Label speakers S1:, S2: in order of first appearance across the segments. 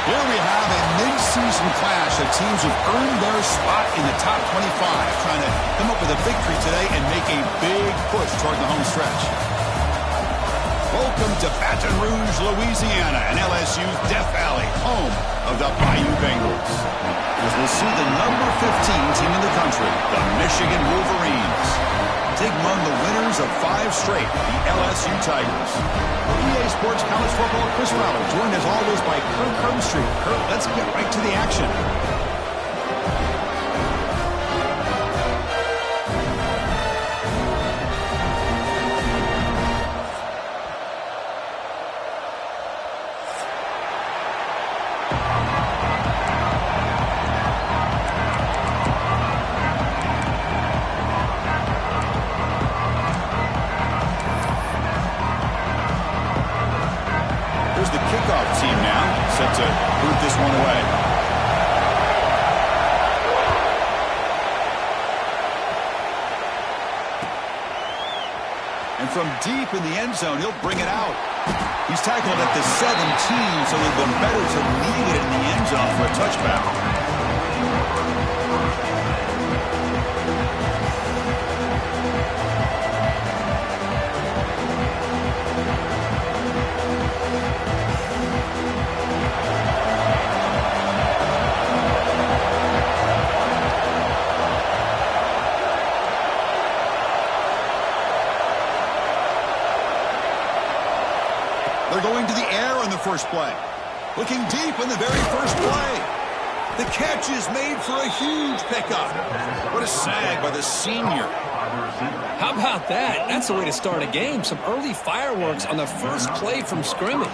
S1: Here we have a mid-season clash of teams who've earned their spot in the top 25, trying to come up with a victory today and make a big push toward the home stretch. Welcome to Baton Rouge, Louisiana, and LSU's Death Valley, home of the Bayou Bengals. As we'll see the number 15 team in the country, the Michigan Wolverines, take among the winners of 5 straight, the LSU Tigers. For EA Sports College Football, Chris Fowler, joined as always by Kirk Herbstreit. Kirk, let's get right to the action. To boot this one away. And from deep in the end zone, he'll bring it out. He's tackled at the 17, so it would have been better to leave it in the end zone for a touchback. They're going to the air on the first play. Looking deep in the very first play. The catch is made for a huge pickup. What a snag by the senior.
S2: How about that? That's the way to start a game. Some early fireworks on the first play from scrimmage.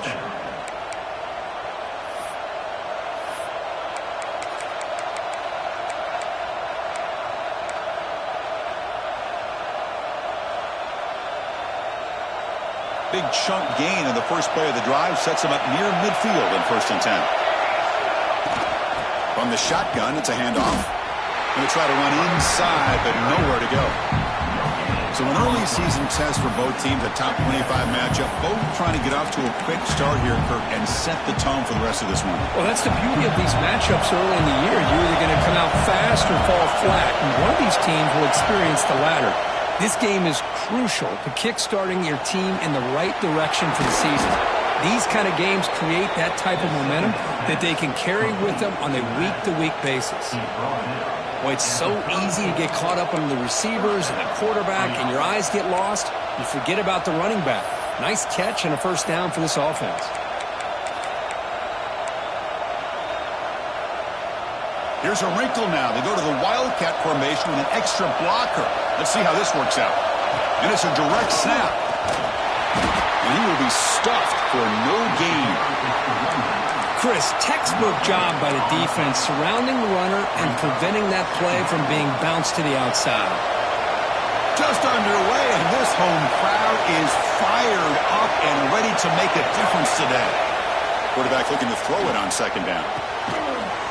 S1: Big chunk gain in the first play of the drive sets him up near midfield in 1st and 10. From the shotgun, it's a handoff. Going to try to run inside, but nowhere to go. So an early season test for both teams, a top 25 matchup. Both trying to get off to a quick start here, Kirk, and set the tone for the rest of this one.
S2: Well, that's the beauty of these matchups early in the year. You're either going to come out fast or fall flat, and one of these teams will experience the latter. This game is crucial to kick-starting your team in the right direction for the season. These kind of games create that type of momentum that they can carry with them on a week-to-week basis. Boy, it's so easy to get caught up on the receivers and the quarterback, and your eyes get lost. You forget about the running back. Nice catch and a first down for this offense.
S1: Here's a wrinkle now. They go to the Wildcat formation with an extra blocker. Let's see how this works out. And it's a direct snap. And he will be stuffed for no gain.
S2: Chris, textbook job by the defense surrounding the runner and preventing that play from being bounced to the outside.
S1: Just underway, and this home crowd is fired up and ready to make a difference today. Quarterback looking to throw it on 2nd down.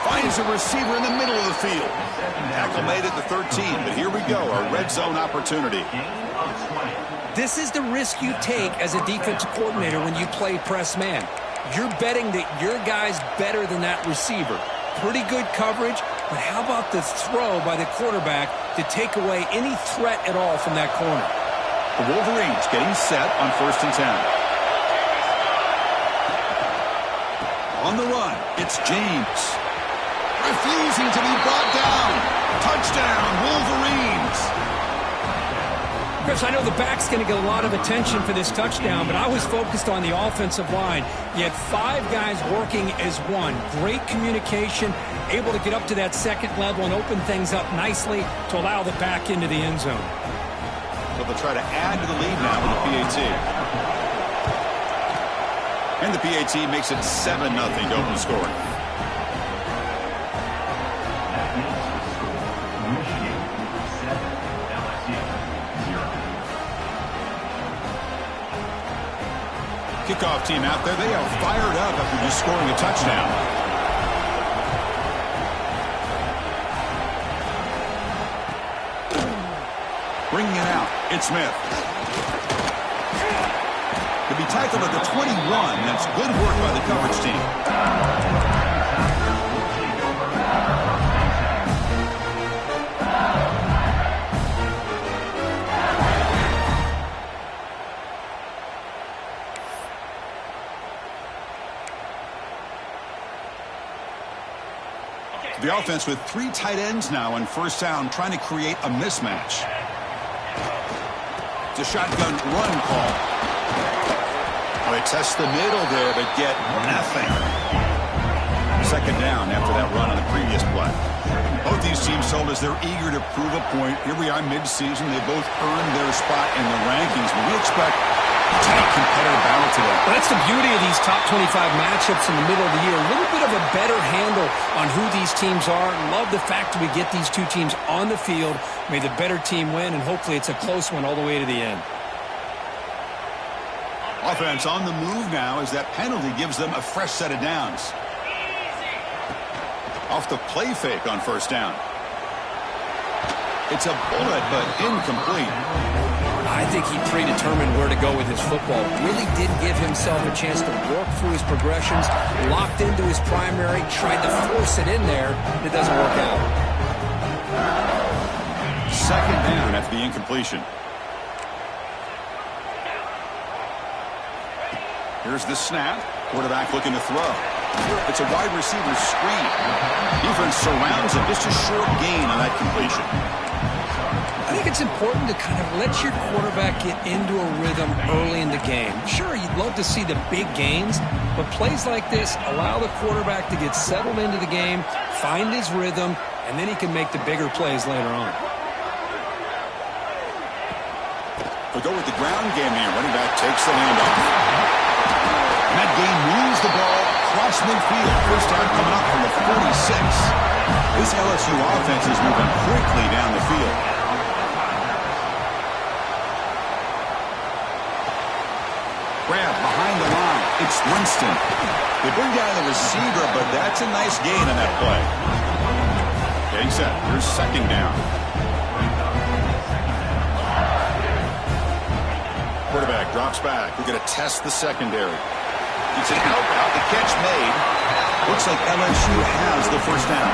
S1: Finds a receiver in the middle of the field. Tackle made at the 13, but here we go, a red zone opportunity.
S2: This is the risk you take as a defensive coordinator when you play press man. You're betting that your guy's better than that receiver. Pretty good coverage, but how about the throw by the quarterback to take away any threat at all from that corner?
S1: The Wolverines getting set on 1st and 10. On the run, it's James. Refusing to be brought down. Touchdown, Wolverines.
S2: Chris, I know the back's going to get a lot of attention for this touchdown, but I was focused on the offensive line. You had 5 guys working as one. Great communication, able to get up to that 2nd level and open things up nicely to allow the back into the end zone.
S1: So they'll try to add to the lead now with the PAT. And the PAT makes it 7-0 to open the scoring. Kickoff team out there. They are fired up after just scoring a touchdown. Bringing it out, it's Smith. To be tackled at the 21. That's good work by the coverage team. The offense with 3 tight ends now on first down, trying to create a mismatch. It's a shotgun run call. Oh, they test the middle there, but get nothing. Second down after that run on the previous play. Both these teams told us they're eager to prove a point. Here we are mid-season. They both earned their spot in the rankings, but we expect a tight competitive battle today.
S2: Well, that's the beauty of these top 25 matchups in the middle of the year. A little bit of a better handle on who these teams are. Love the fact that we get these two teams on the field. May the better team win, and hopefully it's a close one all the way to the end.
S1: Offense on the move now as that penalty gives them a fresh set of downs. Off the play fake on first down. It's a bullet, but incomplete.
S2: I think he predetermined where to go with his football. Really did give himself a chance to work through his progressions, locked into his primary, tried to force it in there, and it doesn't work out.
S1: Second down after the incompletion. Here's the snap. Quarterback looking to throw. It's a wide receiver screen. Defense surrounds him. Just a short gain on that completion.
S2: I think it's important to kind of let your quarterback get into a rhythm early in the game. Sure, you'd love to see the big gains, but plays like this allow the quarterback to get settled into the game, find his rhythm, and then he can make the bigger plays later on.
S1: They'll go with the ground game here. Running back takes the handoff. And that game moves the ball across midfield. First down coming up from the 46. This LSU offense is moving quickly down the field. Grab behind the line. It's Winston. They bring down the receiver, but that's a nice gain on that play. Getting set. Here's second down. Quarterback drops back. We're going to test the secondary. It's an out. The catch made. Looks like LSU has the first down.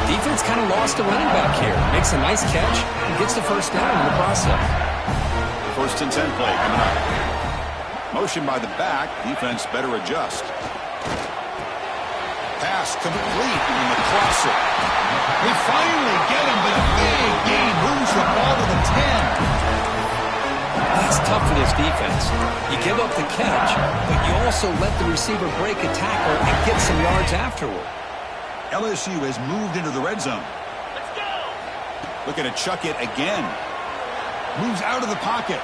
S2: Defense kind of lost a running back here. Makes a nice catch and gets the first down in the process.
S1: First and 10 play coming up. Motion by the back. Defense better adjust. Pass complete in the crosser. They finally get him, but a big gain moves the ball to the 10.
S2: That's tough for this defense. You give up the catch, but you also let the receiver break a tackle and get some yards afterward.
S1: LSU has moved into the red zone.
S3: Let's go.
S1: Looking to chuck it again. Moves out of the pocket.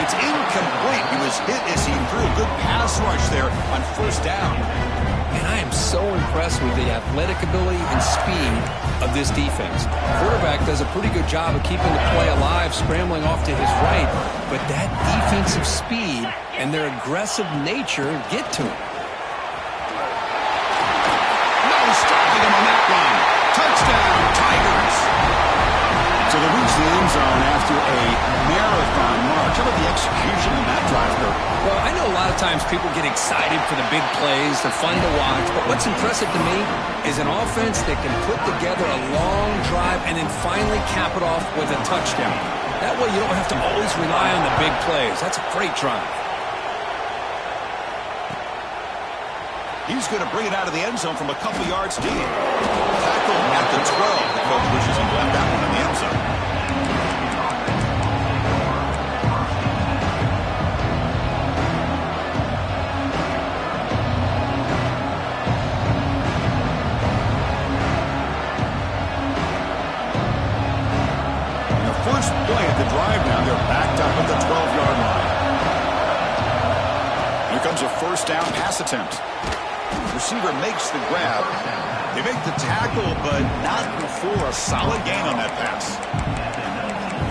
S1: It's incomplete. He was hit as he threw a good pass rush there on first down.
S2: And I am so impressed with the athletic ability and speed of this defense. Quarterback does a pretty good job of keeping the play alive, scrambling off to his right, but that defensive speed and their aggressive nature get to him.
S1: No stopping him on that one. Touchdown, Tigers. So they reach the end zone after a marathon march. How about the execution on that drive, Kirk?
S2: Well, I know a lot of times people get excited for the big plays. They're fun to watch. But what's impressive to me is an offense that can put together a long drive and then finally cap it off with a touchdown. That way you don't have to always rely on the big plays. That's a great drive.
S1: He's going to bring it out of the end zone from a couple yards deep. Tackle at the 12. The coach wishes he left that one in the end zone. And the first play at the drive now, they're backed up at the 12-yard line. Here comes a first down pass attempt. Receiver makes the grab. They make the tackle, but not before a solid gain on that pass.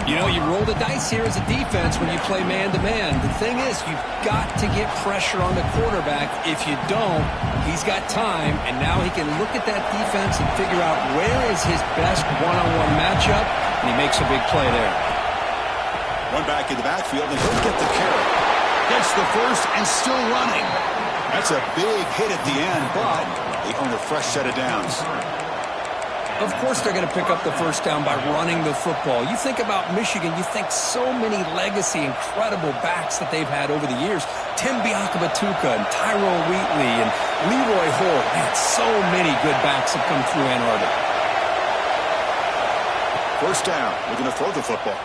S2: You know, you roll the dice here as a defense when you play man-to-man. The thing is, you've got to get pressure on the quarterback. If you don't, he's got time, and now he can look at that defense and figure out where is his best one-on-one matchup, and he makes a big play there.
S1: One back in the backfield, and he'll get the carry. Gets the first and still running. That's a big hit at the end, but they earn a fresh set of downs.
S2: Of course they're going to pick up the first down by running the football. You think about Michigan, you think so many legacy, incredible backs that they've had over the years. Tim Biakabatuka and Tyrone Wheatley and Leroy Hoare. Man, so many good backs have come through Ann Arbor.
S1: First down, looking to throw the football.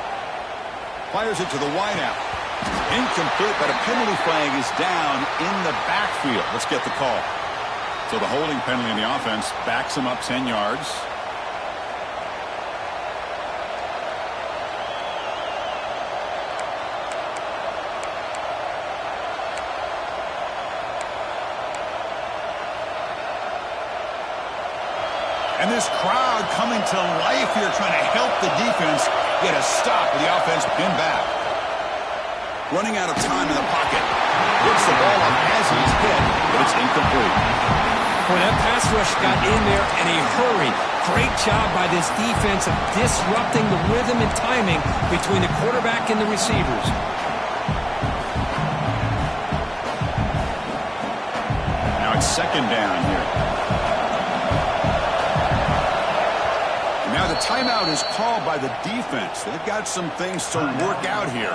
S1: Fires it to the wideout. Incomplete, but a penalty flag is down in the backfield. Let's get the call. So the holding penalty in the offense backs him up 10 yards. And this crowd coming to life here, trying to help the defense get a stop with the offense pinned back. Running out of time in the pocket. Gets the ball up as he's hit, but it's incomplete.
S2: Well, that pass rush got in there in a hurry. Great job by this defense of disrupting the rhythm and timing between the quarterback and the receivers.
S1: Now it's second down here. Now the timeout is called by the defense. They've got some things to work out here.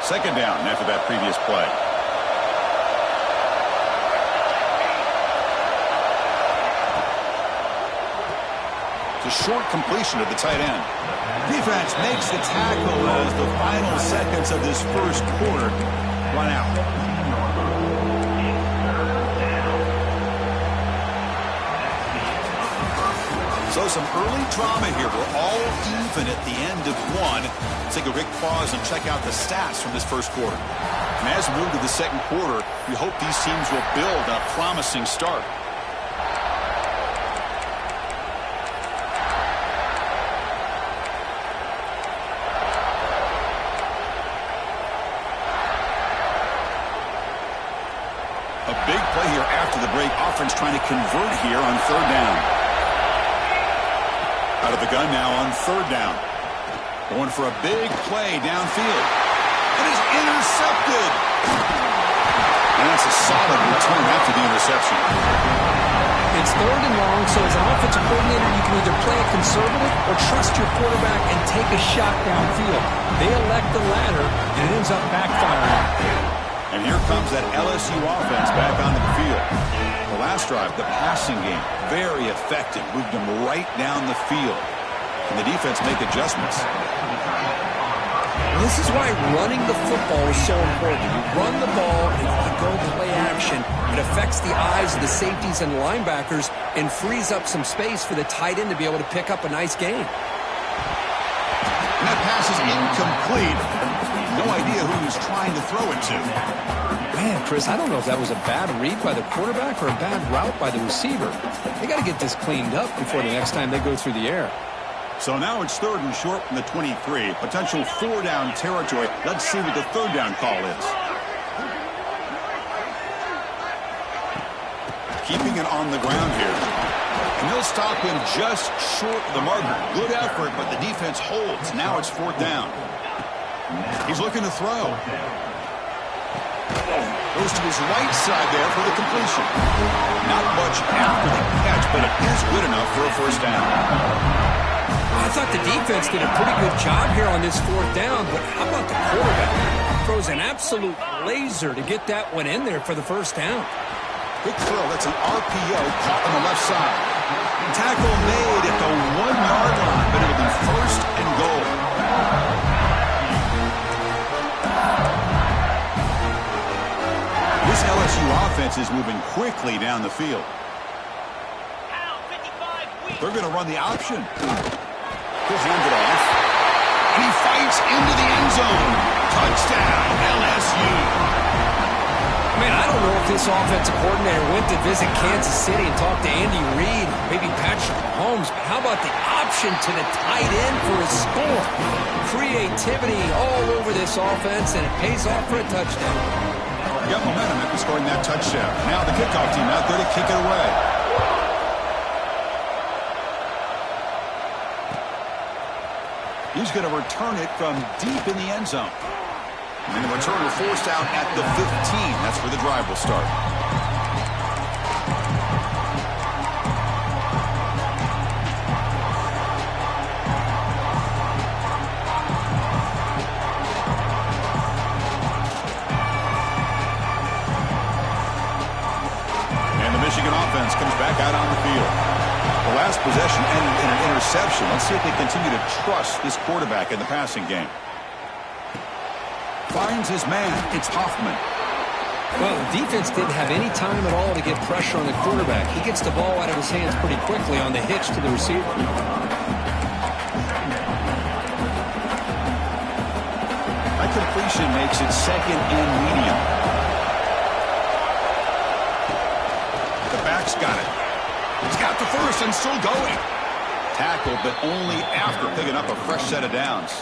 S1: Second down after that previous play. It's a short completion to the tight end. Defense makes the tackle as the final seconds of this first quarter run out. So some early drama here. We're all even at the end of one. Let's take a quick pause and check out the stats from this first quarter. And as we move to the second quarter, we hope these teams will build a promising start. A big play here after the break. Offense trying to convert here on third down. Out of the gun now on third down. Going for a big play downfield. It is intercepted. And that's a solid return after the interception.
S2: It's third and long, so as an offensive coordinator, you can either play it conservative or trust your quarterback and take a shot downfield. They elect the latter, and it ends up backfiring.
S1: And here comes that LSU offense back onto the field. The last drive, the passing game, very effective. Moved them right down the field. And the defense make adjustments.
S2: This is why running the football is so important. You run the ball and you go play action. It affects the eyes of the safeties and linebackers and frees up some space for the tight end to be able to pick up a nice gain.
S1: And that pass is incomplete. No idea who he was trying to throw it to.
S2: Man, Chris, I don't know if that was a bad read by the quarterback or a bad route by the receiver. They got to get this cleaned up before the next time they go through the air.
S1: So now it's third and short from the 23. Potential four-down territory. Let's see what the third down call is. Keeping it on the ground here. And they'll stop him just short of the marker. Good effort, but the defense holds. Now it's fourth down. He's looking to throw. Goes to his right side there for the completion. Not much after the catch, but it is good enough for a first down.
S2: I thought the defense did a pretty good job here on this fourth down, but how about the quarterback? Throws an absolute laser to get that one in there for the first down.
S1: Quick throw. That's an RPO caught on the left side. Tackle made at the 1-yard line, but it'll be first and goal. This LSU offense is moving quickly down the field. They're going to run the option. He'll hand it off. And he fights into the end zone. Touchdown, LSU.
S2: Man, I don't know if this offensive coordinator went to visit Kansas City and talked to Andy Reid, maybe Patrick Mahomes, but how about the option to the tight end for a score? Creativity all over this offense, and it pays off for a touchdown.
S1: Got momentum after scoring that touchdown. Now the kickoff team out there to kick it away. He's going to return it from deep in the end zone. And the returner forced out at the 15. That's where the drive will start. And the Michigan offense comes back out on the field. The last possession ended in an interception. Let's see if they continue to trust this quarterback in the passing game. Finds his man. It's Hoffman.
S2: Well, the defense didn't have any time at all to get pressure on the quarterback. He gets the ball out of his hands pretty quickly on the hitch to the receiver.
S1: That completion makes it second and medium. The back's got it. He's got the first and still going. Tackled, but only after picking up a fresh set of downs.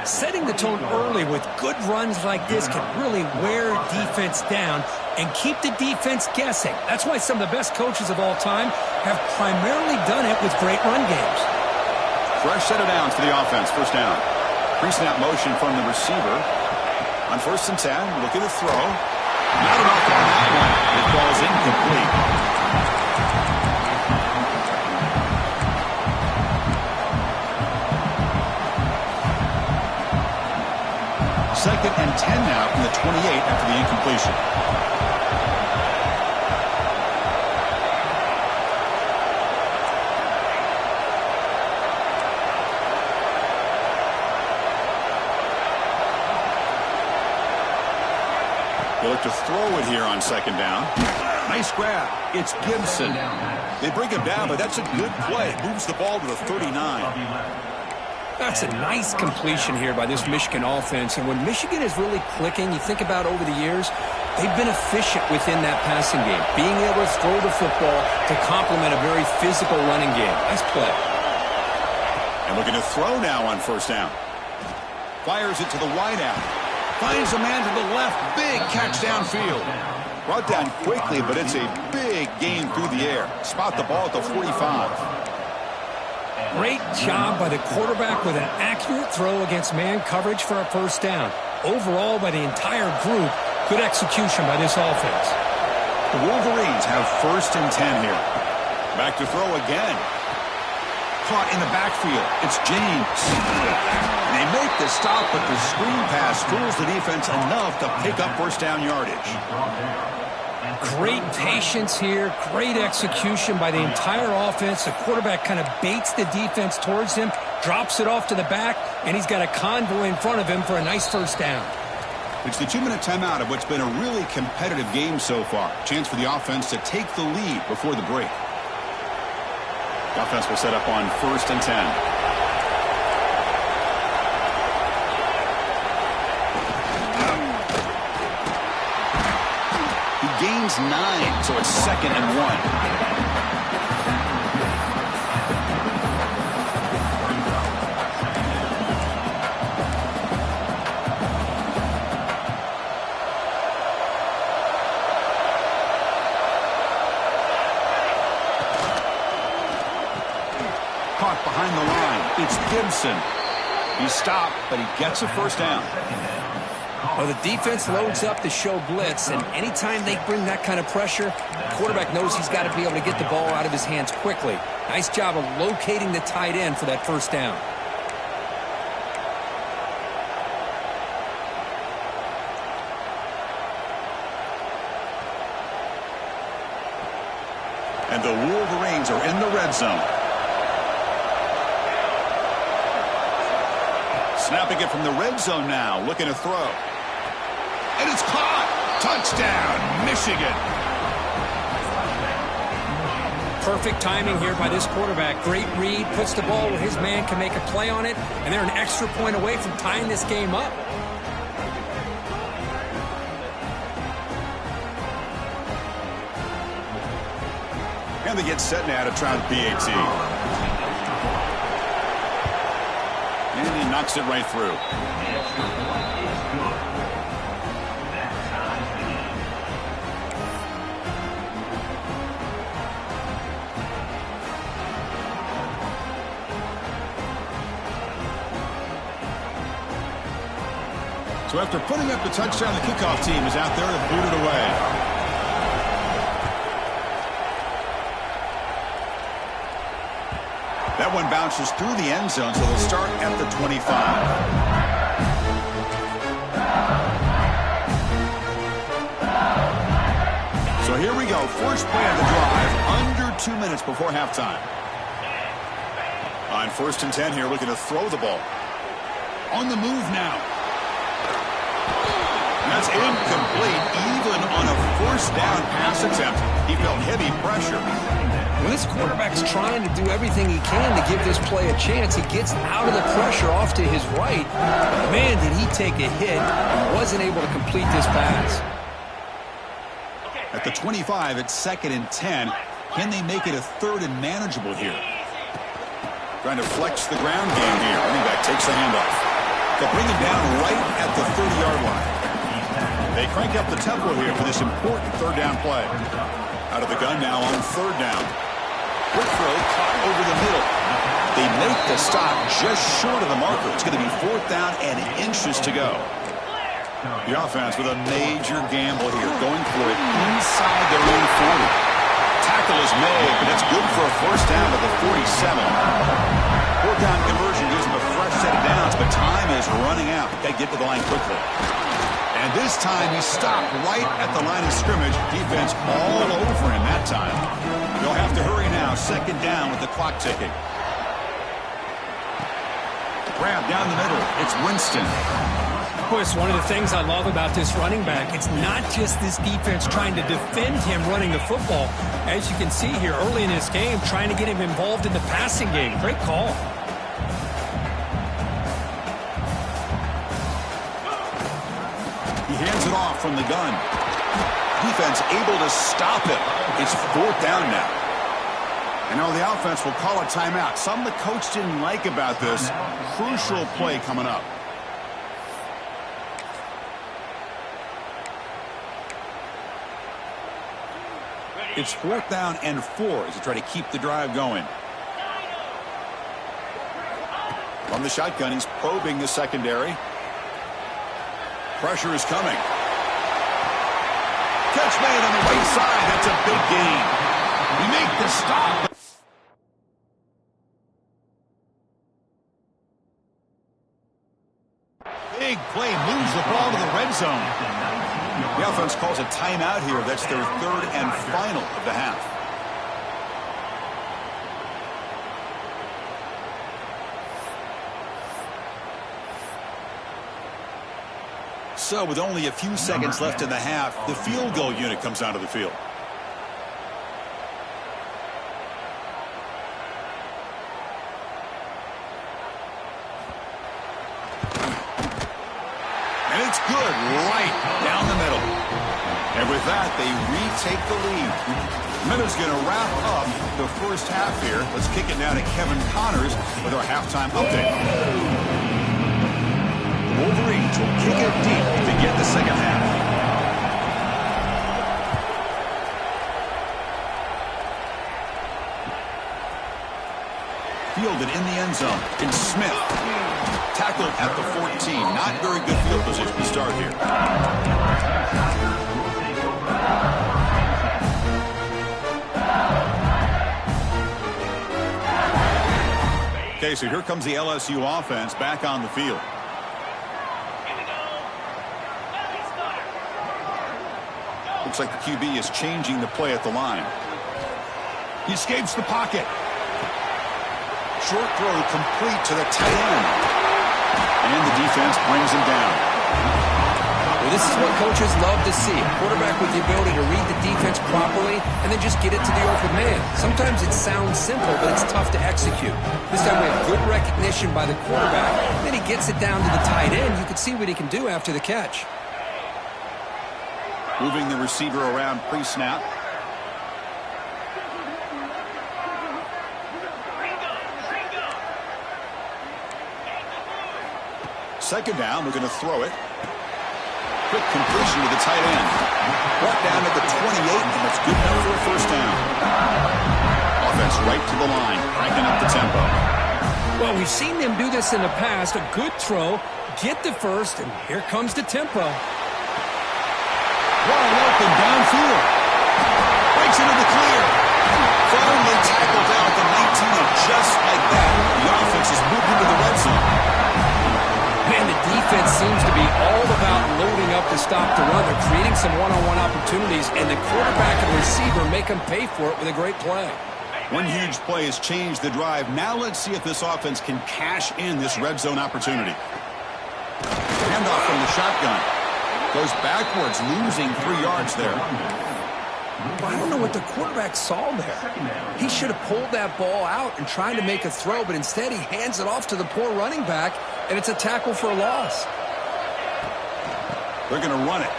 S2: Setting the tone early with good runs like this can really wear defense down and keep the defense guessing. That's why some of the best coaches of all time have primarily done it with great run games.
S1: Fresh set of downs for the offense. First down. Pre-snap motion from the receiver. On 1st and 10, looking to throw. Not enough on that one. It falls incomplete. Second and 10 now from the 28 after the incompletion. They look to throw it here on 2nd down. Nice grab. It's Gibson. They bring him down, but that's a good play. Moves the ball to the 39.
S2: That's a nice completion here by this Michigan offense. And when Michigan is really clicking, you think about over the years, they've been efficient within that passing game, being able to throw the football to complement a very physical running game. Nice play.
S1: And looking to throw now on 1st down. Fires it to the wideout. Finds a man to the left. Big catch downfield. Brought down quickly, but it's a big gain through the air. Spot the ball at the 45.
S2: Great job by the quarterback with an accurate throw against man coverage for a 1st down. Overall, by the entire group, good execution by this offense.
S1: The Wolverines have 1st and 10 here. Back to throw again. Caught in the backfield. It's James. They make the stop, but the screen pass fools the defense enough to pick up 1st down yardage.
S2: Great patience here, great execution by the entire offense. The quarterback kind of baits the defense towards him, drops it off to the back, and he's got a convoy in front of him for a nice 1st down.
S1: It's the 2-minute timeout of what's been a really competitive game so far. Chance for the offense to take the lead before the break. The offense will set up on 1st and 10. Gains 9, so it's 2nd and 1. Caught behind the line. It's Gibson. He's stopped, but he gets a 1st down.
S2: Well, the defense loads up to show blitz, and anytime they bring that kind of pressure, the quarterback knows he's got to be able to get the ball out of his hands quickly. Nice job of locating the tight end for that 1st down.
S1: And the Wolverines are in the red zone. Snapping it from the red zone now, looking to throw. And it's caught. Touchdown, Michigan.
S2: Perfect timing here by this quarterback. Great read, puts the ball where his man can make a play on it, and they're an extra point away from tying this game up.
S1: And they get set now to try the PAT. And he knocks it right through. So after putting up the touchdown, the kickoff team is out there to boot it away. That one bounces through the end zone, so they'll start at the 25. So here we go. First play of the drive, under 2 minutes before halftime. On 1st and 10 here, looking to throw the ball. On the move now. That's incomplete. Even on a first down pass attempt, he felt heavy pressure.
S2: Well, this quarterback's trying to do everything he can to give this play a chance. He gets out of the pressure off to his right. Man, did he take a hit and wasn't able to complete this pass.
S1: At the 25, it's 2nd and 10. Can they make it a 3rd and manageable here? Trying to flex the ground game here. Running back takes the handoff. They'll bring him down right at the 30-yard line. They crank up the tempo here for this important 3rd down play. Out of the gun now on 3rd down. Quick throw caught over the middle. They make the stop just short of the marker. It's going to be 4th down and inches to go. The offense with a major gamble here, going for it inside their own 40. Tackle is made, but it's good for a 1st down at the 47. 4th down conversion gives them a fresh set of downs, but time is running out. Got to get to the line quickly. And this time he stopped right at the line of scrimmage. Defense all over him that time. They'll have to hurry now. 2nd down with the clock ticking. Grab down the middle. It's Winston.
S2: Of course, one of the things I love about this running back, it's not just this defense trying to defend him running the football. As you can see here early in this game, trying to get him involved in the passing game. Great call.
S1: He hands it off from the gun. Defense able to stop it. It's 4th down now. And now the offense will call a timeout. Something the coach didn't like about this. Crucial play coming up. It's 4th down and 4 as they try to keep the drive going. From the shotgun, he's probing the secondary. Pressure is coming. Catch made on the right side. That's a big gain. We make the stop. Big play moves the ball to the red zone. The offense calls a timeout here. That's their 3rd and final of the half. So with only a few seconds left in the half, the field goal unit comes onto the field. And it's good right down the middle. And with that, they retake the lead. Minutes going to wrap up the first half here. Let's kick it now to Kevin Connors with our halftime update. Wolverines will kick it deep to get the second half. Fielded in the end zone. It's Smith. Tackled at the 14. Not very good field position to start here. Okay, so here comes the LSU offense back on the field. Looks like the QB is changing the play at the line. He escapes the pocket. Short throw complete to the tight end. And the defense brings him down.
S2: Well, this is what coaches love to see. A quarterback with the ability to read the defense properly and then just get it to the open man. Sometimes it sounds simple, but it's tough to execute. This time we have good recognition by the quarterback. Then he gets it down to the tight end. You can see what he can do after the catch.
S1: Moving the receiver around pre-snap. Second down, we're going to throw it. Quick completion to the tight end. Brought down at the 28, and that's good enough for a 1st down. Offense right to the line, cranking up the tempo.
S2: Well, we've seen them do this in the past. A good throw, get the first, and here comes the tempo.
S1: Wide open downfield. Breaks into the clear. Firmly tackled down at the 19, and just like that, the offense has moved into the red zone.
S2: Man, the defense seems to be all about loading up to stop the run. They're creating some one-on-one opportunities, and the quarterback and receiver make them pay for it with a great play.
S1: One huge play has changed the drive. Now let's see if this offense can cash in this red zone opportunity. Handoff from the shotgun. Goes backwards, losing 3 yards there.
S2: I don't know what the quarterback saw there. He should have pulled that ball out and tried to make a throw, but instead he hands it off to the poor running back, and it's a tackle for a loss.
S1: They're going to run it.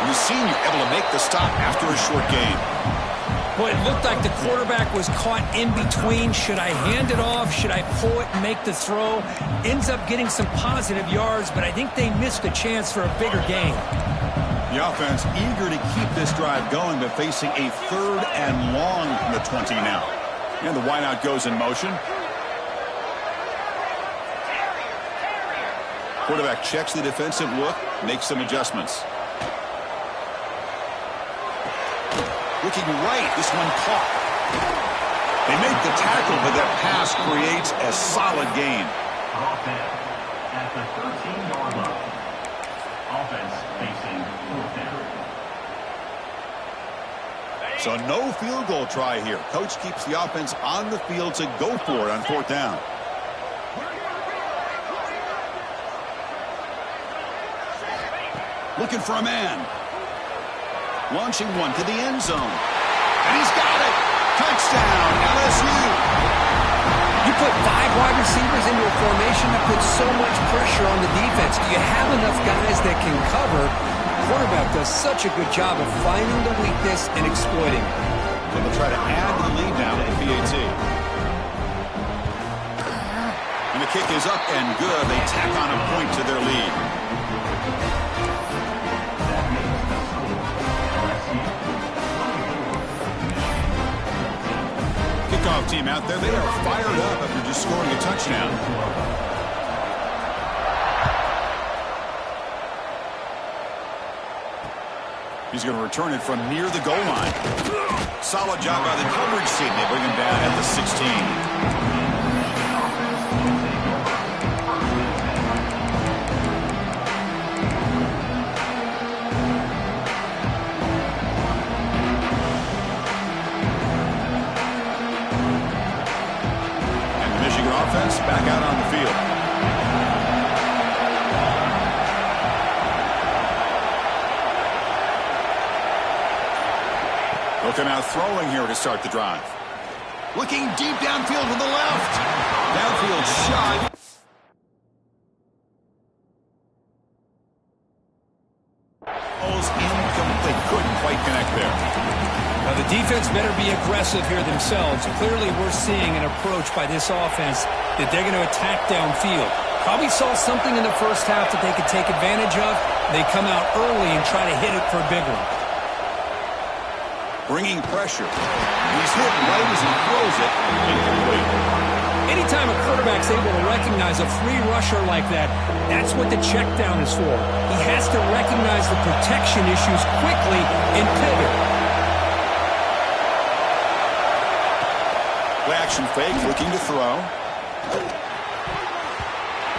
S1: The senior able to make the stop after a short gain.
S2: Well, it looked like the quarterback was caught in between. Should I hand it off? Should I pull it and make the throw? Ends up getting some positive yards, but I think they missed a chance for a bigger gain.
S1: The offense eager to keep this drive going, but facing a 3rd and long from the 20 now. And the wideout goes in motion. Quarterback checks the defensive look, makes some adjustments. Looking right, this one caught. They make the tackle, but that pass creates a solid gain.
S3: Offense at the 13-yard line. Offense facing 4th down.
S1: So no field goal try here. Coach keeps the offense on the field to go for it on 4th down. Looking for a man. Launching one to the end zone. And he's got it. Touchdown, LSU.
S2: You put 5 wide receivers into a formation that puts so much pressure on the defense. Do you have enough guys that can cover? The quarterback does such a good job of finding the weakness and exploiting it.
S1: They'll try to add to the lead now at the PAT. And the kick is up and good. They tack on a point to their lead. Kickoff team out there. They are fired up after just scoring a touchdown. He's going to return it from near the goal line. Solid job by the coverage team. They bring him down at the 16. Offense back out on the field. They'll come out throwing here to start the drive. Looking deep downfield to the left. Downfield shot. Almost incomplete. Couldn't quite connect there.
S2: Now, the defense better be aggressive here themselves. Clearly, we're seeing an approach by this offense that they're going to attack downfield. Probably saw something in the first half that they could take advantage of. They come out early and try to hit it for a big one.
S1: Bringing pressure. He's hit right as he throws it. Incomplete.
S2: Anytime a quarterback's able to recognize a free rusher like that, that's what the check down is for. He has to recognize the protection issues quickly and pivot.
S1: Play action fake, looking to throw.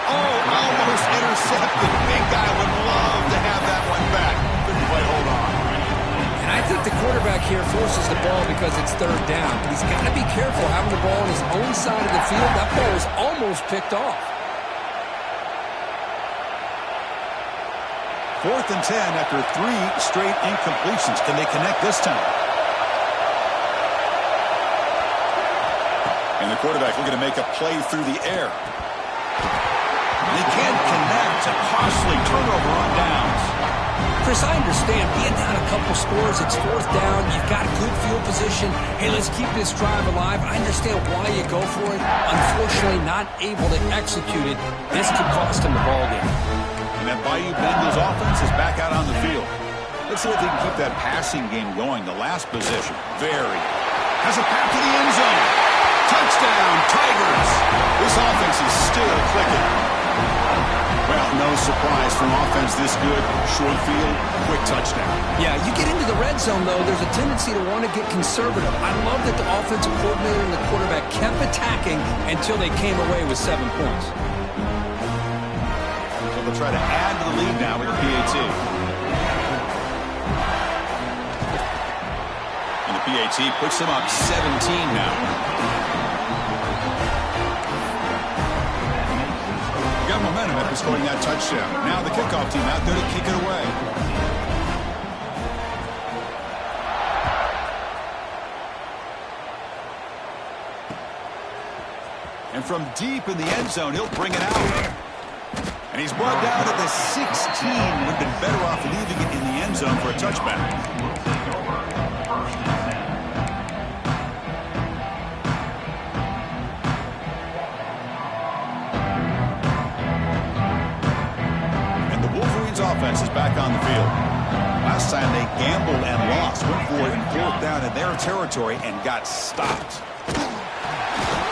S1: Oh, almost intercepted. Big guy would love to have that one back. Couldn't quite hold on.
S2: And I think the quarterback here forces the ball because it's 3rd down. But he's got to be careful having the ball on his own side of the field. That ball is almost picked off.
S1: 4th and 10 after 3 straight incompletions. Can they connect this time? And the quarterback looking to make a play through the air. They can't connect. A costly turnover on downs.
S2: Chris, I understand being down a couple scores, it's 4th down, you've got good field position. Hey, let's keep this drive alive. I understand why you go for it. Unfortunately, not able to execute it. This could cost him the ball game.
S1: And that Bayou Bengals offense is back out on the field. Let's see if they can keep that passing game going. The last possession, very. Has a pass to the end zone. Touchdown, clicking. Well, no surprise from offense this good. Short field, quick touchdown.
S2: Yeah, you get into the red zone, though, there's a tendency to want to get conservative. I love that the offensive coordinator and the quarterback kept attacking until they came away with 7 points.
S1: So they'll try to add to the lead now with the PAT. And the PAT puts them up 17 now. Got momentum after scoring that touchdown. Now the kickoff team out there to kick it away. And from deep in the end zone, he'll bring it out. And he's brought down at the 16. Would have been better off leaving it in the end zone for a touchback. Offense is back on the field. Last time they gambled and lost. Went for it in 4th down in their territory and got stopped.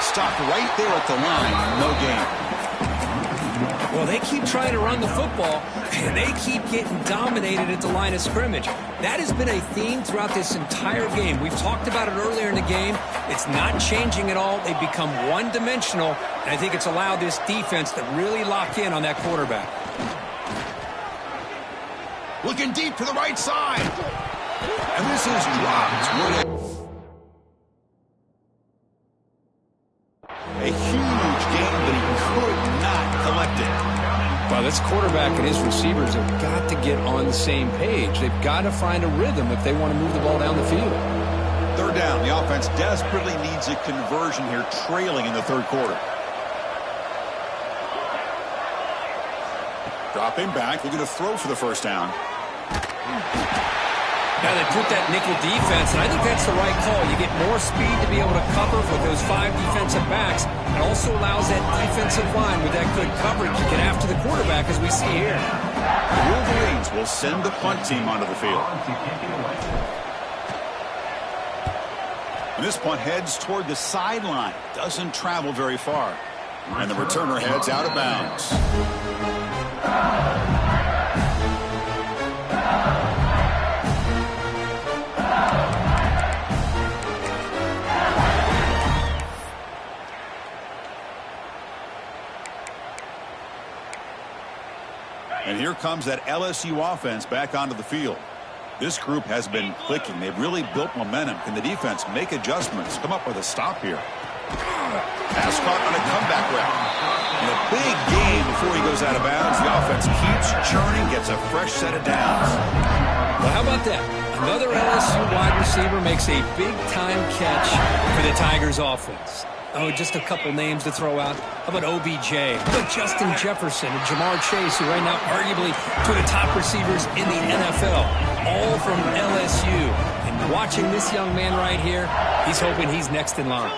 S1: Stopped right there at the line. No gain.
S2: Well, they keep trying to run the football, and they keep getting dominated at the line of scrimmage. That has been a theme throughout this entire game. We've talked about it earlier in the game. It's not changing at all. They've become one-dimensional, and I think it's allowed this defense to really lock in on that quarterback.
S1: Looking deep to the right side. And this is dropped. A huge game, but he could not collect it.
S2: Well, this quarterback and his receivers have got to get on the same page. They've got to find a rhythm if they want to move the ball down the field.
S1: 3rd down. The offense desperately needs a conversion here, trailing in the 3rd quarter. Dropping back, looking to throw for the 1st down.
S2: Now they put that nickel defense, and I think that's the right call. You get more speed to be able to cover with those 5 defensive backs. It also allows that defensive line with that good coverage to get after the quarterback, as we see here.
S1: The Wolverines will send the punt team onto the field. And this punt heads toward the sideline. Doesn't travel very far. And the returner heads out of bounds. And here comes that LSU offense back onto the field. This group has been clicking. They've really built momentum. Can the defense make adjustments? Come up with a stop here. Pass caught on a comeback route. In a big game before he goes out of bounds, the offense keeps churning, gets a fresh set of downs.
S2: Well, how about that? Another LSU wide receiver makes a big-time catch for the Tigers offense. Oh, just a couple names to throw out. How about OBJ? How about Justin Jefferson and Jamar Chase, who right now arguably two of the top receivers in the NFL, all from LSU. And watching this young man right here, he's hoping he's next in line.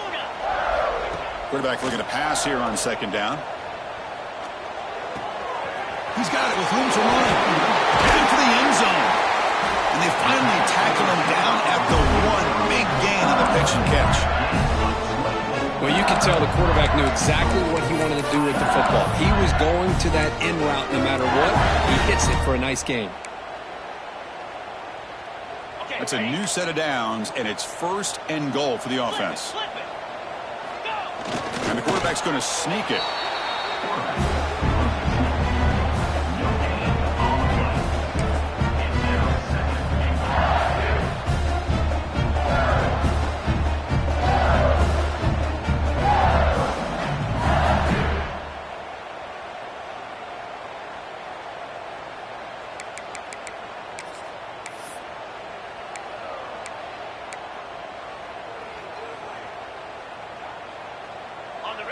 S1: Quarterback looking to pass here on 2nd down. He's got it with room to run. Heading for the end zone. And they finally tackle him down at the 1. Big gain on the pitch and catch.
S2: Well, you can tell the quarterback knew exactly what he wanted to do with the football. He was going to that in route no matter what. He hits it for a nice gain.
S1: That's a new set of downs, and it's 1st and goal for the offense. And the quarterback's going to sneak it.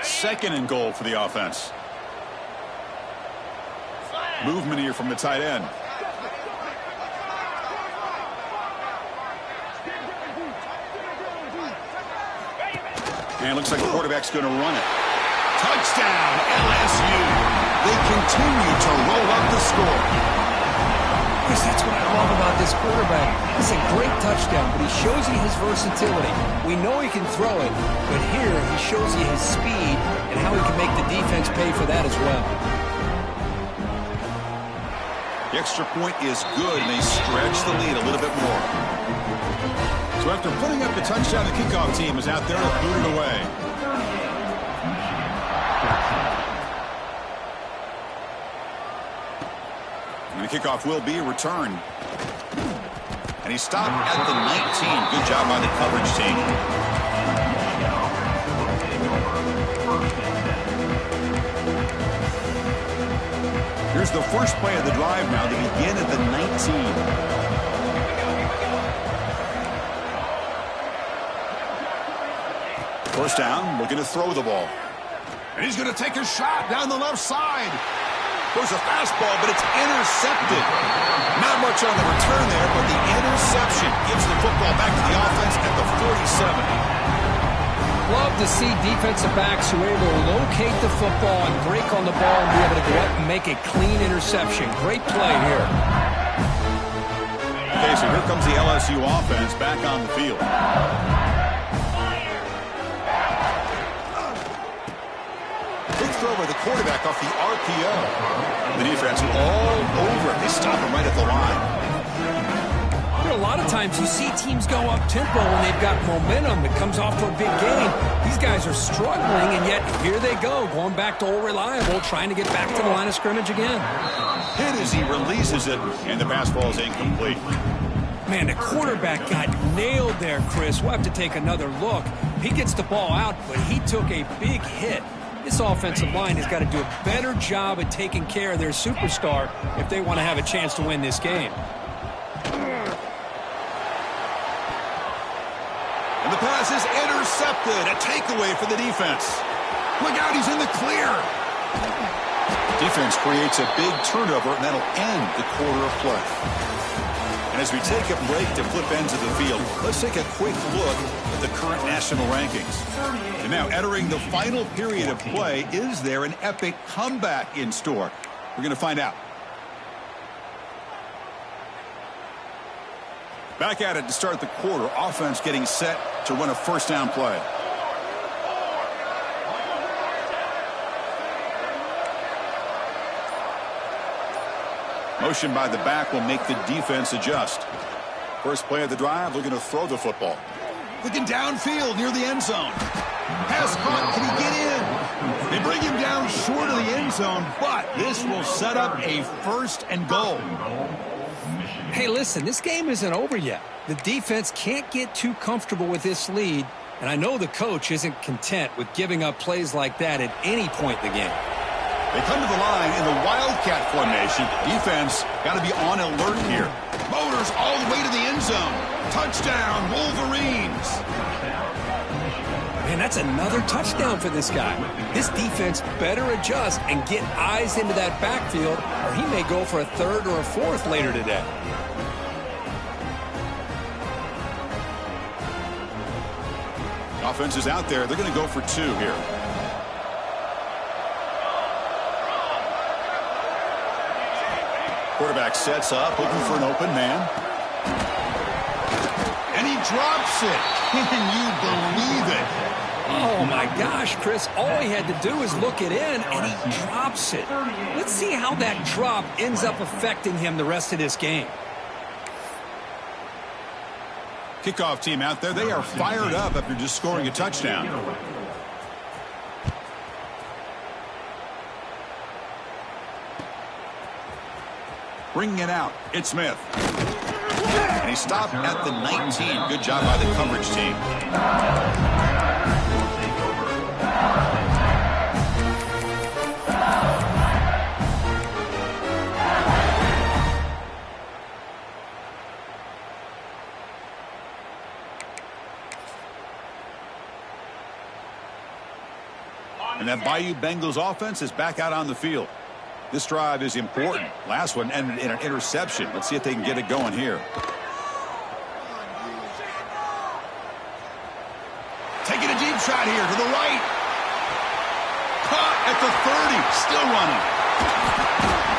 S1: Second and goal for the offense. Movement here from the tight end. And it looks like the quarterback's going to run it. Touchdown, LSU. They continue to roll up the score.
S2: Chris, that's what I love about this quarterback. It's a great touchdown, but he shows you his versatility. We know he can throw it, but here he shows you his speed and how he can make the defense pay for that as well.
S1: The extra point is good, and they stretch the lead a little bit more. So after putting up the touchdown, the kickoff team is out there to boot it away. And the kickoff will be returned. And he stopped at the 19. Good job by the coverage team. Here's the first play of the drive now. They begin at the 19. First down, looking to throw the ball. And he's going to take a shot down the left side. There's a fastball, but it's intercepted. Not much on the return there, but the interception gives the football back to the offense at the 47.
S2: Love to see defensive backs who are able to locate the football and break on the ball and be able to go up and make a clean interception. Great play here.
S1: Okay, so here comes the LSU offense back on the field. Throw by the quarterback off the RPO. The defense all over it. They stop him right at the line.
S2: You know, a lot of times you see teams go up tempo when they've got momentum. It comes off to a big game. These guys are struggling, and yet here they go, going back to old reliable, trying to get back to the line of scrimmage again.
S1: Hit as he releases it, and the pass ball is incomplete.
S2: Man, the quarterback got nailed there, Chris. We'll have to take another look. He gets the ball out, but he took a big hit. This offensive line has got to do a better job at taking care of their superstar if they want to have a chance to win this game.
S1: And the pass is intercepted. A takeaway for the defense. Look out, he's in the clear. Defense creates a big turnover, and that'll end the quarter of play. And as we take a break to flip ends of the field, let's take a quick look at the current national rankings. And now, entering the final period of play, is there an epic comeback in store? We're going to find out. Back at it to start the quarter. Offense getting set to run a first down play. Motion by the back will make the defense adjust. First play of the drive, looking to throw the football. Looking downfield near the end zone. Pass caught. Can he get in? They bring him down short of the end zone, but this will set up a first and goal.
S2: Hey, listen, this game isn't over yet. The defense can't get too comfortable with this lead, and I know the coach isn't content with giving up plays like that at any point in the game.
S1: They come to the line in the Wildcat formation. Defense got to be on alert here. Motors all the way to the end zone. Touchdown, Wolverines.
S2: Man, that's another touchdown for this guy. This defense better adjust and get eyes into that backfield, or he may go for a third or a fourth later today.
S1: Offense is out there. They're going to go for two here. Quarterback sets up, looking for an open man. And he drops it. Can you believe it?
S2: Oh, my gosh, Chris. All he had to do is look it in, and he drops it. Let's see how that drop ends up affecting him the rest of this game.
S1: Kickoff team out there. They are fired up after just scoring a touchdown. Bringing it out, it's Smith. And he stopped at the 19. Good job by the coverage team. And that Bayou Bengals offense is back out on the field. This drive is important. Last one ended in an interception. Let's see if they can get it going here. Taking a deep shot here to the right. Caught at the 30. Still running.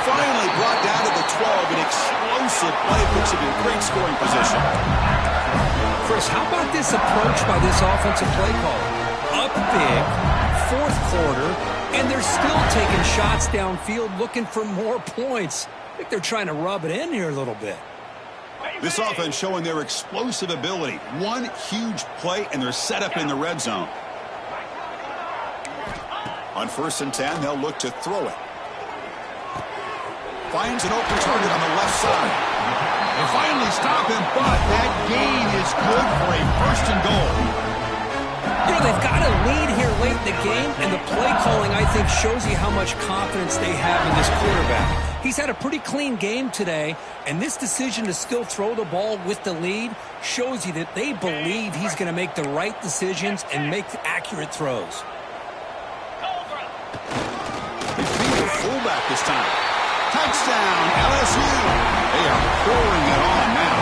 S1: Finally brought down to the 12. An explosive play puts him in great scoring position.
S2: Chris, how about this approach by this offensive play caller? Up big, fourth quarter, and they're still taking shots downfield looking for more points. I think they're trying to rub it in here a little bit.
S1: This offense showing their explosive ability. One huge play, and they're set up in the red zone. On 1st and 10, they'll look to throw it. Finds an open target on the left side. They finally stop him, but that gain is good for a 1st and goal.
S2: You know, they've got a lead here late in the game, and the play calling, I think, shows you how much confidence they have in this quarterback. He's had a pretty clean game today, and this decision to still throw the ball with the lead shows you that they believe he's going to make the right decisions and make accurate throws.
S1: He beat the fullback this time. Touchdown, LSU. They are pouring it on now.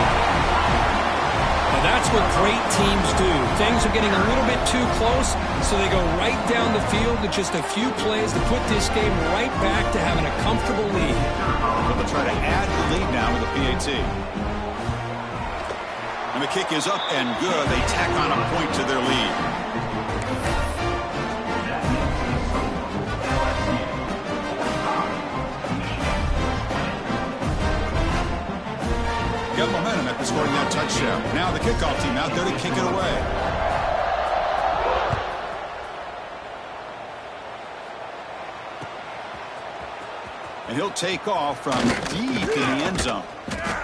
S2: Now that's what great teams do. Things are getting a little bit too close, so they go right down the field with just a few plays to put this game right back to having a comfortable lead.
S1: They'll try to add the lead now with the PAT. And the kick is up and good. They tack on a point to their lead. Got momentum after scoring that touchdown. Now the kickoff team out there to kick it away. And he'll take off from deep in the end zone.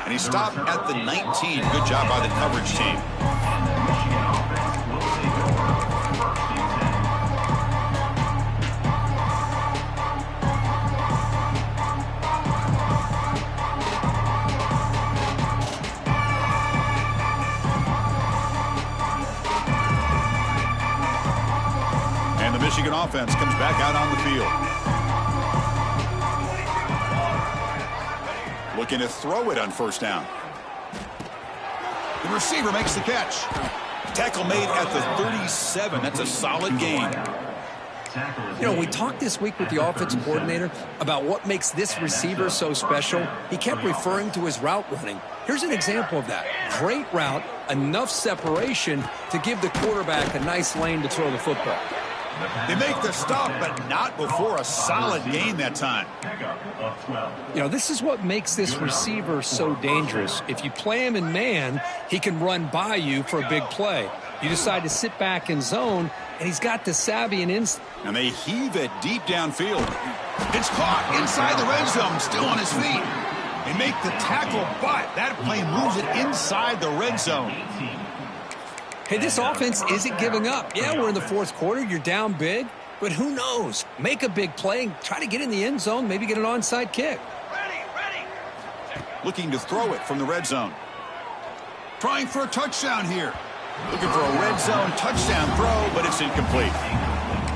S1: And he stopped at the 19. Good job by the coverage team. Michigan offense comes back out on the field. Looking to throw it on 1st down. The receiver makes the catch. Tackle made at the 37. That's a solid gain.
S2: You know, we talked this week with the offensive coordinator about what makes this receiver so special. He kept referring to his route running. Here's an example of that. Great route, enough separation to give the quarterback a nice lane to throw the football.
S1: They make the stop, but not before a solid gain that time.
S2: You know, this is what makes this receiver so dangerous. If you play him in man, he can run by you for a big play. You decide to sit back in zone, and he's got the savvy and instinct.
S1: And they heave it deep downfield. It's caught inside the red zone, still on his feet. They make the tackle, but that play moves it inside the red zone.
S2: Hey, this offense isn't giving up. Yeah, we're in the 4th quarter. You're down big, but who knows? Make a big play and try to get in the end zone, maybe get an onside kick.
S1: Looking to throw it from the red zone. Trying for a touchdown here. Looking for a red zone touchdown throw, but it's incomplete.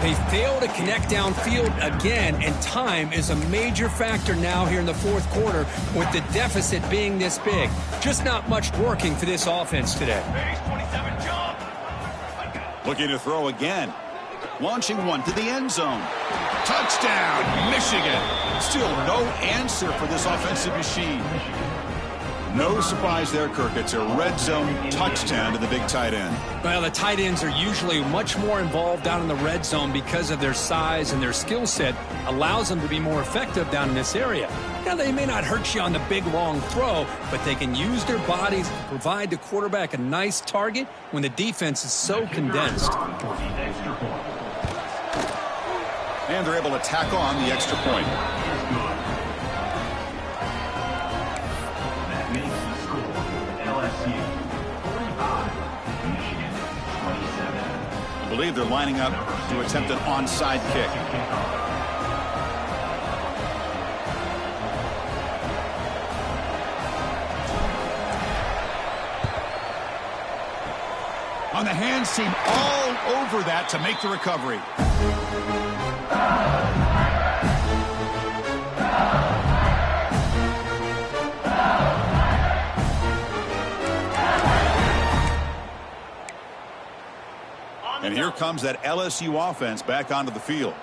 S2: They fail to connect downfield again, and time is a major factor now here in the 4th quarter with the deficit being this big. Just not much working for this offense today.
S1: Looking to throw again. Launching one to the end zone. Touchdown, Michigan. Still no answer for this offensive machine. No surprise there, Kirk. It's a red zone touchdown to the big tight end.
S2: Well, the tight ends are usually much more involved down in the red zone because of their size and their skill set allows them to be more effective down in this area. Now, they may not hurt you on the big, long throw, but they can use their bodies to provide the quarterback a nice target when the defense is so condensed.
S1: And they're able to tack on the extra point. I believe they're lining up to attempt an onside kick. On the hands team all over that to make the recovery. And here comes that LSU offense back onto the field.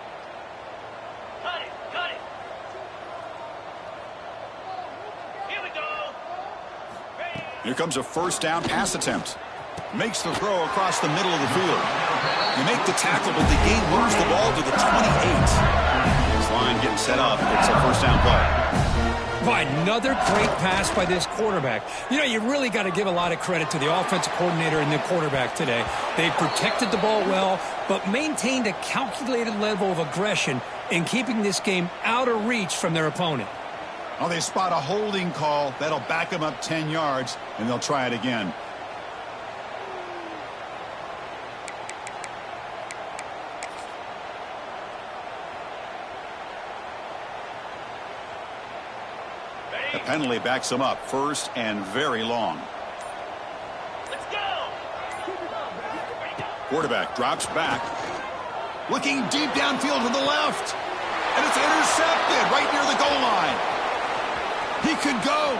S1: Here comes a first down pass attempt. Makes the throw across the middle of the field. You make the tackle, but the game moves the ball to the 28. This line getting set up. It's a first down play.
S2: By another great pass by this quarterback. You know, you really got to give a lot of credit to the offensive coordinator and the quarterback today. They protected the ball well, but maintained a calculated level of aggression in keeping this game out of reach from their opponent.
S1: Oh, they spot a holding call. That'll back them up 10 yards, and they'll try it again. The penalty backs them up, first and very long.
S3: Let's go.
S1: Quarterback drops back. Looking deep downfield to the left. And it's intercepted right near the goal line. He could go.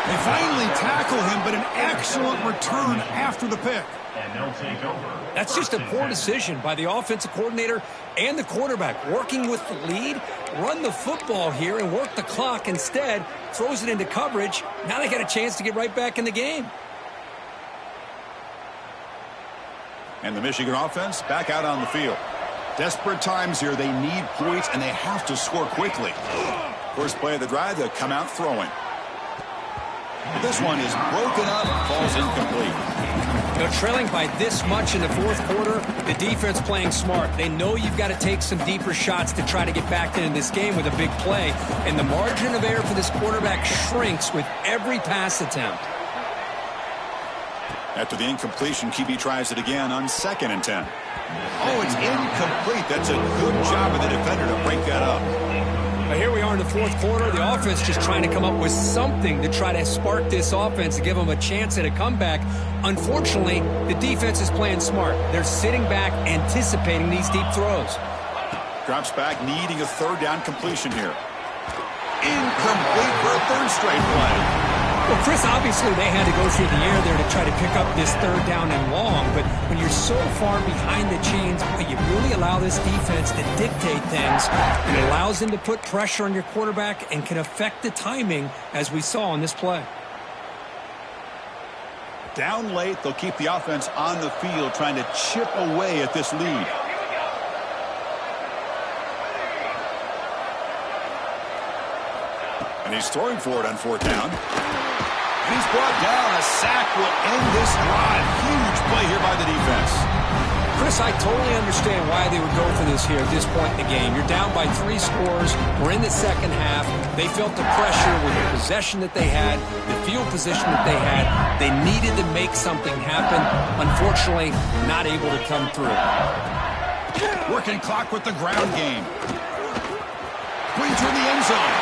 S1: They finally tackle him, but an excellent return after the pick.
S3: And they'll take over.
S2: That's just a poor decision by the offensive coordinator and the quarterback. Working with the lead, run the football here and work the clock instead. Throws it into coverage. Now they got a chance to get right back in the game.
S1: And the Michigan offense back out on the field. Desperate times here. They need points, and they have to score quickly. First play of the drive, they'll come out throwing. This one is broken up, falls incomplete.
S2: You know, trailing by this much in the fourth quarter, the defense playing smart. They know you've got to take some deeper shots to try to get back into this game with a big play. And the margin of error for this quarterback shrinks with every pass attempt.
S1: After the incompletion, QB tries it again on 2nd and 10. Oh, it's incomplete. That's a good job of the defender to break that up.
S2: But here we are in the fourth quarter. The offense just trying to come up with something to try to spark this offense to give them a chance at a comeback. Unfortunately, the defense is playing smart. They're sitting back, anticipating these deep throws.
S1: Drops back, needing a third down completion here. Incomplete for a third straight play.
S2: Well, Chris, obviously they had to go through the air there to try to pick up this third down and long, but when you're so far behind the chains, boy, you really allow this defense to dictate things. It allows them to put pressure on your quarterback and can affect the timing, as we saw on this play.
S1: Down late, they'll keep the offense on the field trying to chip away at this lead. And he's throwing for it on 4th down. And he's brought down. A sack will end this drive. Huge play here by the defense.
S2: Chris, I totally understand why they would go for this here at this point in the game. You're down by 3 scores. We're in the second half. They felt the pressure with the possession that they had, the field position that they had. They needed to make something happen. Unfortunately, not able to come through.
S1: Working clock with the ground game. Brings her in the end zone.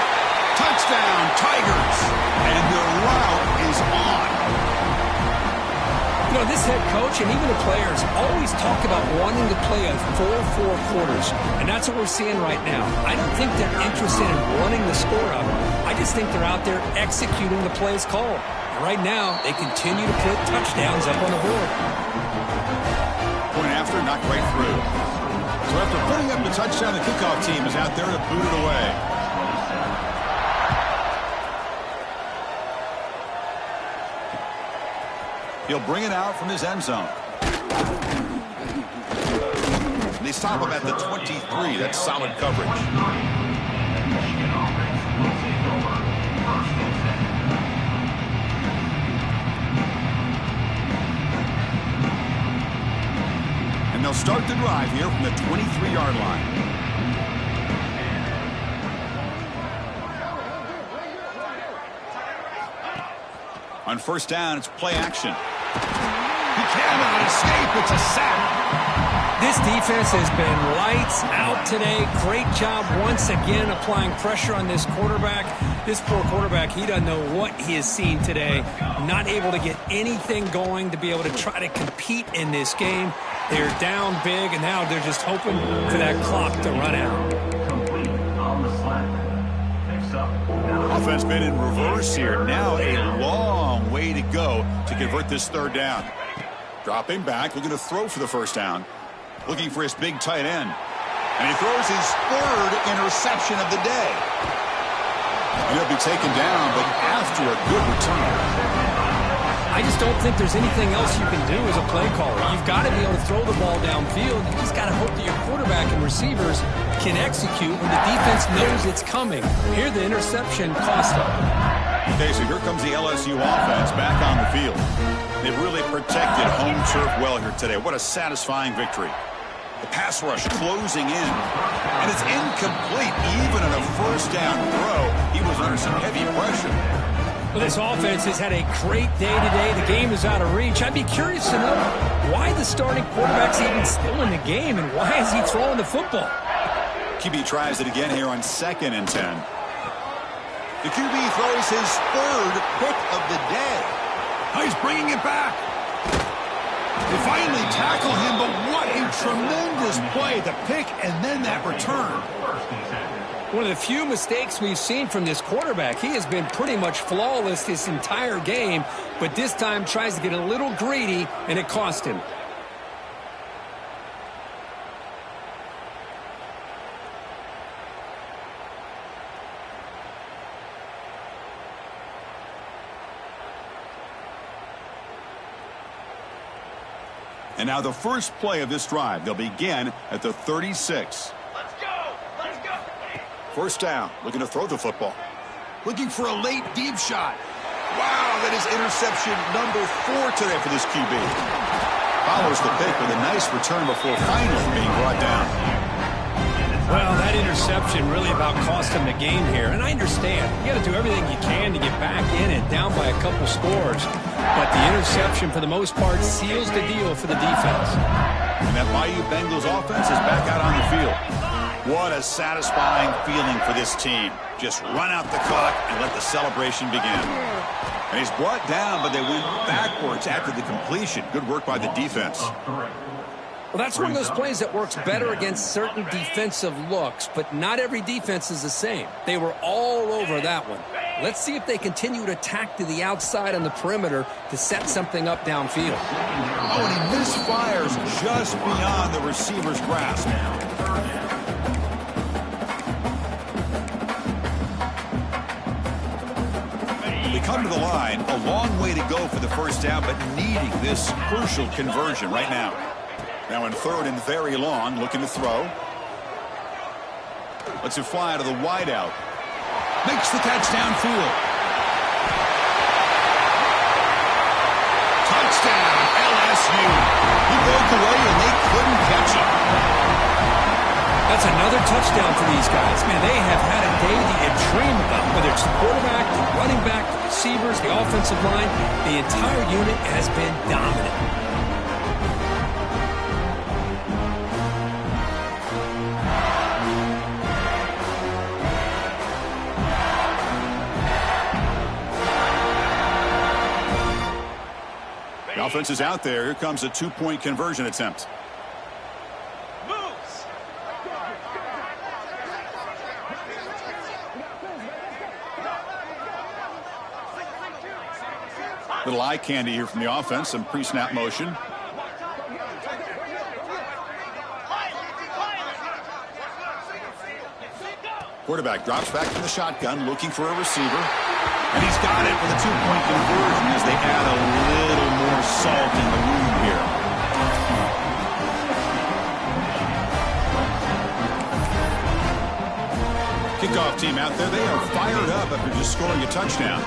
S1: Touchdown, Tigers. And the route is on.
S2: You know, this head coach and even the players always talk about wanting to play a full 4 quarters. And that's what we're seeing right now. I don't think they're interested in running the score up. I just think they're out there executing the plays called. And right now, they continue to put touchdowns up on the board.
S1: Point after, not quite through. So after putting up the touchdown, the kickoff team is out there to boot it away. He'll bring it out from his end zone. And they stop him at the 23. That's solid coverage. And they'll start the drive here from the 23-yard line. On 1st down, it's play action. He cannot escape. It's a sack.
S2: This defense has been lights out today. Great job once again applying pressure on this quarterback. This poor quarterback, he doesn't know what he has seen today. Not able to get anything going to be able to try to compete in this game. They're down big, and now they're just hoping for that clock to run out.
S3: Complete on the slant. Next up.
S1: Offense been in reverse here. Now a long way to go to convert this 3rd down. Dropping back, looking to throw for the 1st down. Looking for his big tight end. And he throws his 3rd interception of the day. And he'll be taken down, but after a good return.
S2: I just don't think there's anything else you can do as a play caller. You've got to be able to throw the ball downfield. You just got to hope that your quarterback and receivers can execute when the defense knows it's coming. Here, the interception cost them.
S1: Okay, so here comes the LSU offense back on the field. They've really protected home turf well here today. What a satisfying victory. The pass rush closing in, and it's incomplete. Even on a first down throw, he was under some heavy pressure.
S2: Well, this offense has had a great day today. The game is out of reach. I'd be curious to know why the starting quarterback's even still in the game, and why is he throwing the football?
S1: QB tries it again here on 2nd and 10. The QB throws his 3rd pick of the day. He's bringing it back. They finally tackle him, but what a tremendous play. The pick and then that return.
S2: One of the few mistakes we've seen from this quarterback. He has been pretty much flawless this entire game, but this time tries to get a little greedy, and it cost him.
S1: And now the first play of this drive. They'll begin at the 36.
S3: Let's go! Let's go!
S1: First down, looking to throw the football. Looking for a late deep shot. Wow, that is interception number 4 today for this QB. Follows the pick with a nice return before finally being brought down.
S2: Well, that interception really about cost him the game here. And I understand. You got to do everything you can to get back in and down by a couple scores. But the interception, for the most part, seals the deal for the defense.
S1: And that Bayou Bengals offense is back out on the field. What a satisfying feeling for this team. Just run out the clock and let the celebration begin. And he's brought down, but they went backwards after the completion. Good work by the defense.
S2: Well, that's one of those plays that works better against certain defensive looks, but not every defense is the same. They were all over that one. Let's see if they continue to attack to the outside on the perimeter to set something up downfield.
S1: Oh, and he misfires just beyond the receiver's grasp. They come to the line, a long way to go for the first down, but needing this crucial conversion right now. Now in 3rd and very long, looking to throw. Lets it fly to the wideout. Makes the catch downfield. Touchdown, LSU. He broke away and they couldn't catch him.
S2: That's another touchdown for these guys. Man, they have had a day that you dream about. Whether it's the quarterback, the running back, the receivers, the offensive line, the entire unit has been dominant.
S1: The offense is out there. Here comes a 2-point conversion attempt.
S3: Moves!
S1: Little eye candy here from the offense. Some pre-snap motion. Quarterback drops back from the shotgun, looking for a receiver. And he's got it for the 2-point conversion as they add a little more salt in the wound here. Kickoff team out there. They are fired up after just scoring a touchdown.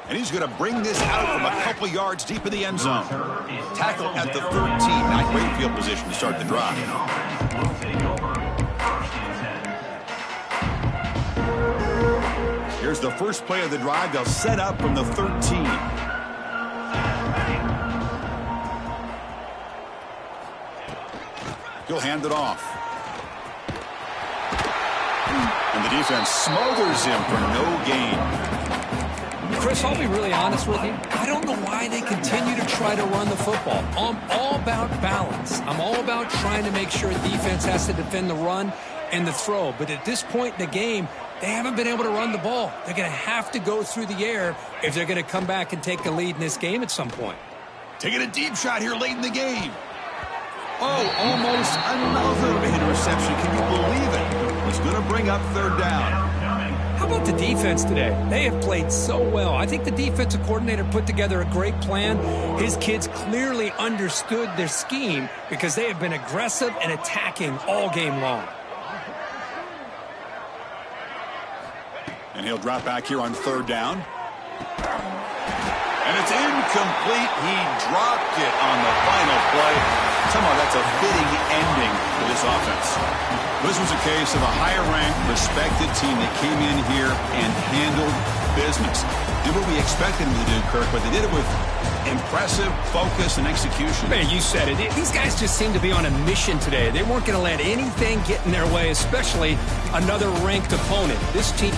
S1: And he's going to bring this out from a couple yards deep in the end zone. Tackle at the 13. Not great field position to start the drive. Here's the first play of the drive. They'll set up from the 13. He'll hand it off. And the defense smothers him for no gain.
S2: Chris, I'll be really honest with you. I don't know why they continue to try to run the football. I'm all about balance. I'm all about trying to make sure defense has to defend the run and the throw. But at this point in the game, they haven't been able to run the ball. They're going to have to go through the air if they're going to come back and take a lead in this game at some point.
S1: Taking a deep shot here late in the game. Oh, almost another interception. Can you believe it? He's going to bring up third down.
S2: How about the defense today? They have played so well. I think the defensive coordinator put together a great plan. His kids clearly understood their scheme because they have been aggressive and attacking all game long.
S1: And he'll drop back here on third down. And it's incomplete. He dropped it on the final play. Somehow that's a fitting ending for this offense. This was a case of a higher-ranked, respected team that came in here and handled business. Did what we expected them to do, Kirk, but they did it with impressive focus and execution.
S2: Man, you said it. These guys just seem to be on a mission today. They weren't going to let anything get in their way, especially another ranked opponent. This team